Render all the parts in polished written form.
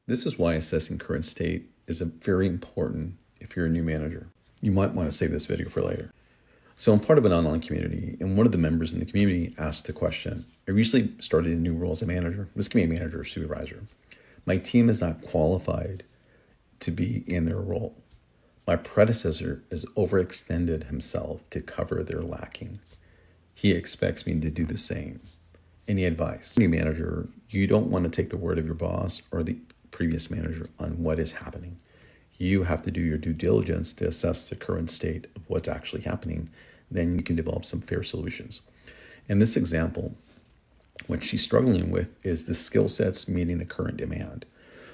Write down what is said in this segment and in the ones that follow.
This is why assessing current state is very important if you're a new manager. You might want to save this video for later. So I'm part of an online community, and one of the members in the community asked the question. I recently started a new role as a manager. This can be a manager or supervisor. My team is not qualified to be in their role. My predecessor has overextended himself to cover their lacking. He expects me to do the same. Any advice? New manager, you don't want to take the word of your boss or the previous manager on what is happening. You have to do your due diligence to assess the current state of what's actually happening. Then you can develop some fair solutions. In this example, what she's struggling with is the skill sets meeting the current demand.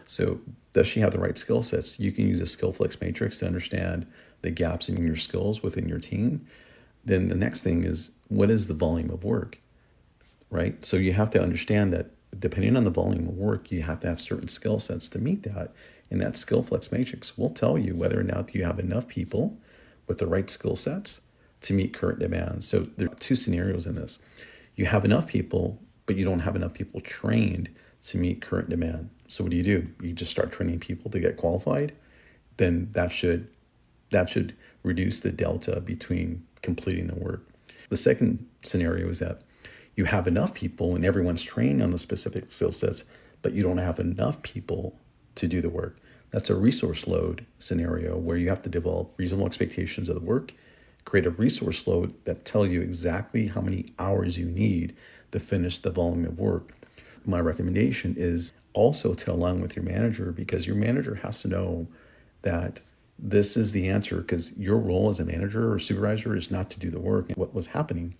So does she have the right skill sets? You can use a skill flex matrix to understand the gaps in your skills within your team. Then the next thing is, what is the volume of work, right? So you have to understand that depending on the volume of work, you have to have certain skill sets to meet that. And that skill flex matrix will tell you whether or not you have enough people with the right skill sets to meet current demands. So there are two scenarios in this. You have enough people, but you don't have enough people trained to meet current demand. So what do? You just start training people to get qualified. Then that should reduce the delta between completing the work. The second scenario is that you have enough people and everyone's trained on the specific skill sets, but you don't have enough people to do the work. That's a resource load scenario where you have to develop reasonable expectations of the work, create a resource load that tells you exactly how many hours you need to finish the volume of work. My recommendation is also to align with your manager, because your manager has to know that this is the answer, because your role as a manager or supervisor is not to do the work. What was happening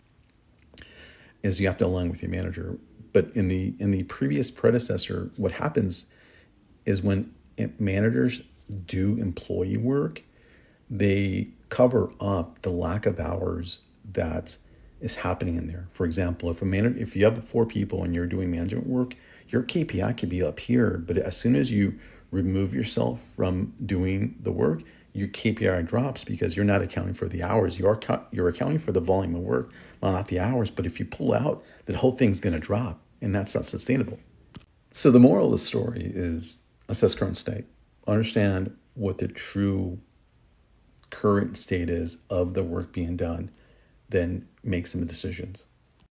is you have to align with your manager. But in the previous predecessor, what happens is when managers do employee work, they cover up the lack of hours that is happening in there. For example, if you have 4 people and you're doing management work, your KPI could be up here, but as soon as you remove yourself from doing the work, your KPI drops because you're not accounting for the hours. You're accounting for the volume of work, well, not the hours. But if you pull out, the whole thing's going to drop, and that's not sustainable. So the moral of the story is assess current state. Understand what the true current state is of the work being done, then make some decisions.